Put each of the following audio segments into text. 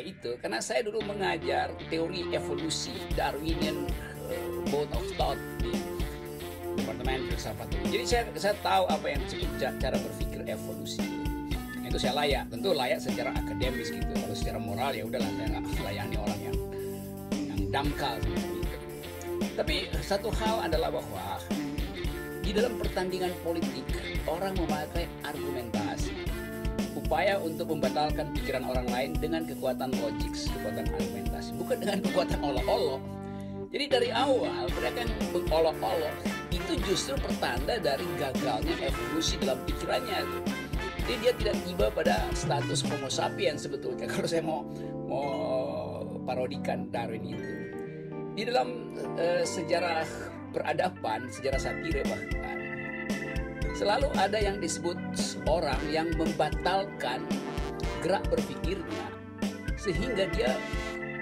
itu karena saya dulu mengajar teori evolusi Darwinian mode of thought di Departemen Filsafat. Jadi saya tahu apa yang disebut cara berpikir evolusi. Itu saya layak, tentu layak secara akademis gitu. Kalau secara moral ya udahlah, saya nggak melayani orang yang dangkal seperti itu. Tapi satu hal adalah bahwa di dalam pertandingan politik orang memakai argumentasi, upaya untuk membatalkan pikiran orang lain dengan kekuatan logik, kekuatan argumentasi, bukan dengan kekuatan olok-olok. Jadi dari awal mereka yang mengolok-olok itu justru pertanda dari gagalnya evolusi dalam pikirannya. Jadi dia tidak tiba pada status Homo sapiens sebetulnya. Kalau saya mau parodikan Darwin itu, di dalam sejarah peradaban, sejarah satire bahkan, selalu ada yang disebut orang yang membatalkan gerak berpikirnya sehingga dia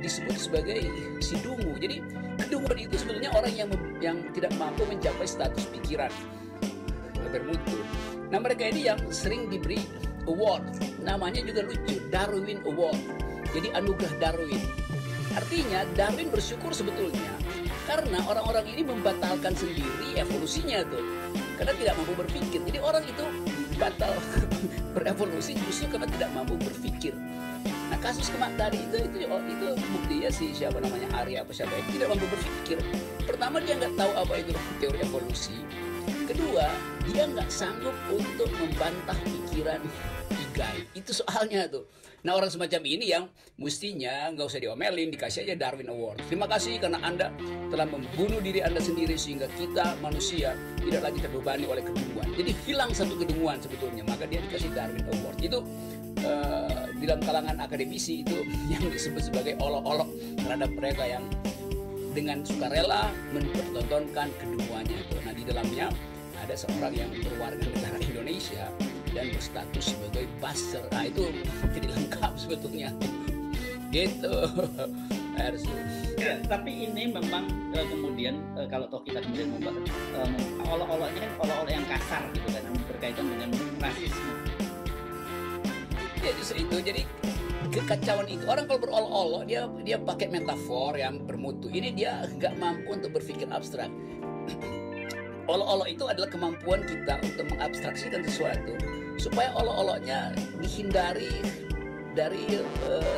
disebut sebagai si dungu. Jadi kedunguan itu sebenarnya orang yang tidak mampu mencapai status pikiran bermutu. Nah, mereka ini yang sering diberi award, namanya juga lucu, Darwin Award. Jadi anugerah Darwin. Artinya Darwin bersyukur sebetulnya karena orang-orang ini membatalkan sendiri evolusinya tuh, karena tidak mampu berpikir. Jadi orang itu batal berevolusi justru karena tidak mampu berpikir. Nah, kasus Kemak tadi itu buktinya si siapa namanya Arya apa siapa itu tidak mampu berpikir. Pertama, dia nggak tahu apa itu teori evolusi. Kedua, dia nggak sanggup untuk membantah pikiran Igai. Itu soalnya tuh. Nah, orang semacam ini yang mestinya nggak usah diomelin, dikasih aja Darwin Award. Terima kasih karena Anda telah membunuh diri Anda sendiri sehingga kita manusia tidak lagi terbebani oleh kedunguan. Jadi hilang satu kedunguan sebetulnya, maka dia dikasih Darwin Award. Itu di dalam kalangan akademisi itu yang disebut sebagai olok-olok terhadap mereka yang dengan sukarela mempertontonkan kedunguannya itu. Nah, di dalamnya ada seorang yang berwarga negara Indonesia dan berstatus sebagai buzzer. Nah, itu jadi lengkap sebetulnya gitu. Ya, tapi ini memang kemudian kalau toh kita kemudian membuat olok-oloknya kan olok-olok yang kasar gitu kan, berkaitan dengan rasisme. Ya justru itu, jadi kekacauan itu. Orang kalau berolok-olok dia pakai metafor yang bermutu. Ini dia nggak mampu untuk berpikir abstrak. Olok-olok itu adalah kemampuan kita untuk mengabstraksikan sesuatu supaya olok-oloknya dihindari dari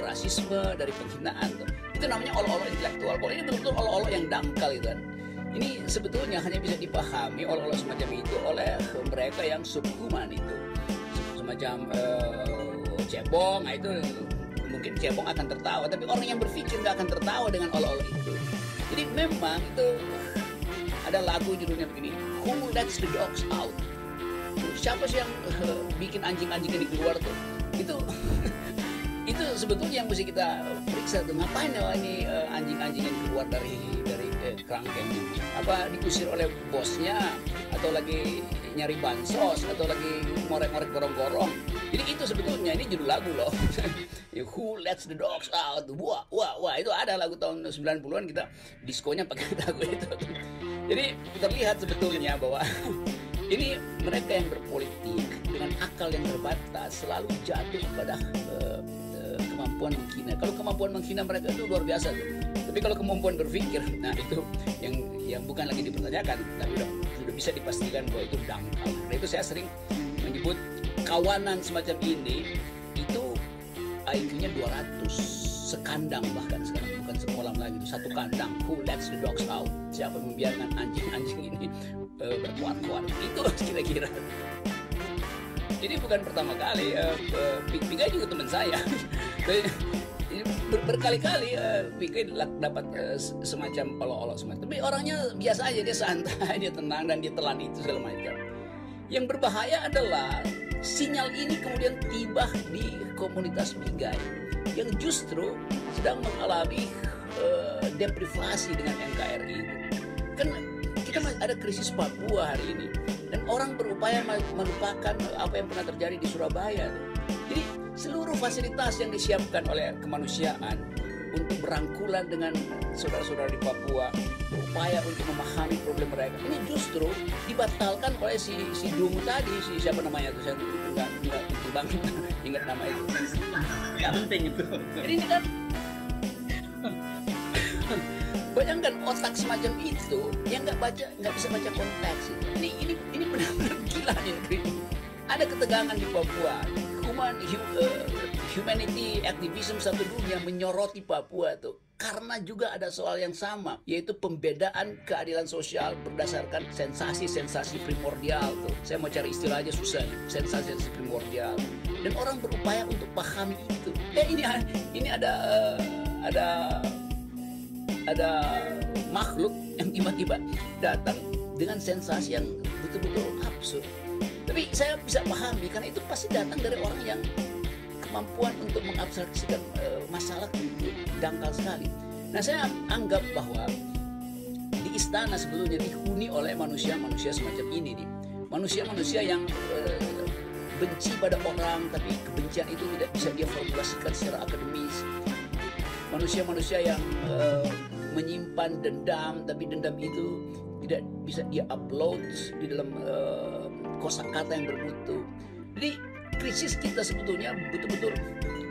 rasisme, dari penghinaan. Itu namanya olok-olok intelektual. Kalau ini betul-betul olok-olok yang dangkal itu kan. Ini sebetulnya hanya bisa dipahami olok-olok semacam itu oleh mereka yang subhuman itu. Semacam cebong, nah itu mungkin cebong akan tertawa, tapi orang yang berpikir nggak akan tertawa dengan olok-olok itu. Jadi memang itu ada lagu judulnya begini, Who Lets the Dogs Out? Siapa sih yang bikin anjing-anjing ini keluar tuh? Itu sebetulnya yang mesti kita periksa tuh, ngapain ya ini anjing-anjing yang keluar dari kerangkeng ini? Apa diusir oleh bosnya, atau lagi nyari bansos, atau lagi ngorek-ngorek gorong-gorong? Jadi itu sebetulnya, ini judul lagu loh. Who Lets the Dogs Out? Wah, itu ada lagu tahun 90-an, kita diskonya pakai lagu itu. Jadi terlihat sebetulnya bahwa ini mereka yang berpolitik dengan akal yang terbatas selalu jatuh pada kemampuan menghina. Kalau kemampuan menghina mereka itu luar biasa tuh. Tapi kalau kemampuan berpikir, nah itu yang bukan lagi dipertanyakan, tapi sudah bisa dipastikan bahwa itu dangkal. Nah itu saya sering menyebut kawanan semacam ini itu IQ-nya 200 sekandang, bahkan sekarang bukan sekolah lagi, itu satu kandang. Who lets the dogs out? Siapa yang membiarkan anjing-anjing ini berkuar-kuar? Itu kira-kira. Jadi bukan pertama kali, Pigai juga teman saya. Berkali-kali Pigai dapat semacam olok-olok semacam. Tapi orangnya biasa aja, dia santai, dia tenang, dan dia telan itu segala macam. Yang berbahaya adalah sinyal ini kemudian tiba di komunitas Pigai yang justru sedang mengalami deprivasi dengan NKRI. Kan kita ada krisis Papua hari ini, dan orang berupaya melupakan apa yang pernah terjadi di Surabaya. Jadi seluruh fasilitas yang disiapkan oleh kemanusiaan untuk berangkulan dengan saudara-saudara di Papua, berupaya untuk memahami problem mereka. Ini justru dibatalkan oleh si Dung tadi, si siapa namanya itu, saya nggak banget ingat nama itu. Nggak penting itu. Jadi ini kan bayangkan otak semacam itu yang nggak bisa baca konteks. Ini benar-benar gila nih negeri ini. Ada ketegangan di Papua. Humanity activism satu dunia menyoroti Papua tuh karena juga ada soal yang sama, yaitu pembedaan keadilan sosial berdasarkan sensasi-sensasi primordial tuh. Saya mau cari istilah aja susah, sensasi-sensasi primordial. Dan orang berupaya untuk pahami itu. Ini ada makhluk yang tiba-tiba datang dengan sensasi yang betul-betul absurd. Tapi saya bisa pahami karena itu pasti datang dari orang yang kemampuan untuk mengabstraksikan masalah itu dangkal sekali. Nah, saya anggap bahwa di istana sebelumnya dihuni oleh manusia-manusia semacam ini nih. Manusia-manusia yang benci pada orang, tapi kebencian itu tidak bisa dia formulasikan secara akademis. Manusia-manusia yang menyimpan dendam, tapi dendam itu tidak bisa dia upload di dalam kosakata yang bermutu. Jadi krisis kita sebetulnya betul-betul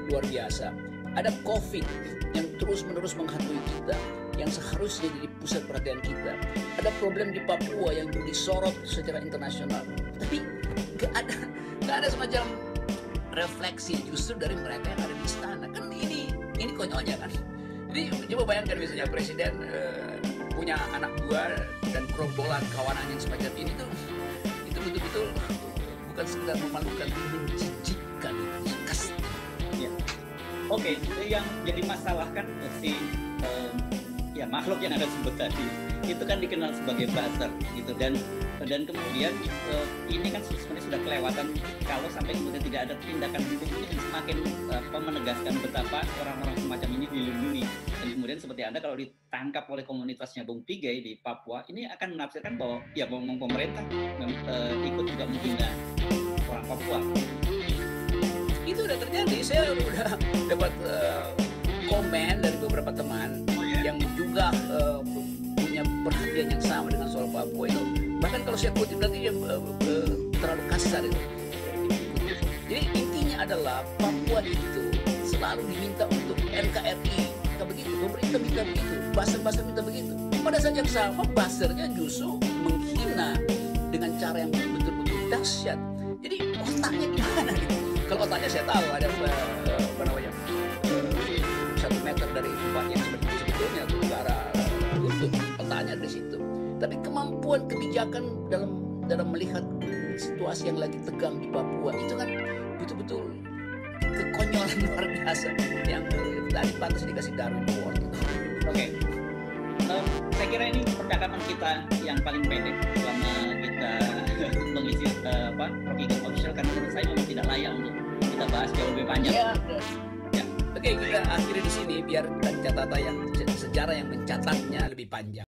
luar biasa. Ada COVID yang terus-menerus menghantui kita, yang seharusnya jadi pusat perhatian kita. Ada problem di Papua yang disorot secara internasional, tapi gak ada semacam refleksi justru dari mereka yang ada di istana. Kan ini konyolnya kan. Jadi coba bayangkan misalnya presiden punya anak buah dan gerombolan kawanan yang semacam ini tuh, itu betul-betul bukan sekedar memalukan, tapi menjijikkan, disgusting. Ya. Oke, yang jadi masalah kan si makhluk yang Anda sebut tadi itu kan dikenal sebagai buzzer gitu, dan kemudian ini kan sebenarnya sudah kelewatan kalau sampai kemudian tidak ada tindakan hukum ini semakin menegaskan betapa orang-orang semacam ini dilindungi. Dan kemudian seperti Anda kalau ditangkap oleh komunitasnya Bung Pigai di Papua, ini akan menafsirkan bahwa ya ngomong pemerintah ikut juga menghina orang Papua. Itu udah terjadi. Saya udah dapat komen dari beberapa teman yang juga punya perhatian yang sama dengan soal Papua itu. Bahkan kalau saya kutip nanti dia terlalu kasar itu. Jadi intinya adalah Papua itu selalu diminta untuk NKRI minta begitu, pemerintah minta begitu, buzzer minta begitu. Pada saat yang sama buzzernya justru menghina dengan cara yang betul-betul dahsyat. Jadi otaknya gimana gitu? Kalau otaknya saya tahu ada apa namanya 1 meter dari tempatnya sebetulnya ke arah lutut, otaknya ada di situ. Tapi kemampuan kebijakan dalam melihat situasi yang lagi tegang di Papua itu kan betul-betul kekonyolan luar biasa yang tadi pantas dikasih Darwin Award. Oke. Saya kira ini percakapan kita yang paling pendek selama kita mengisi Rocky Girl Official, karena menurut saya memang tidak layak untuk kita bahas jauh lebih panjang. Ya. Oke, kita akhiri di sini biar catatan yang sejarah yang mencatatnya lebih panjang.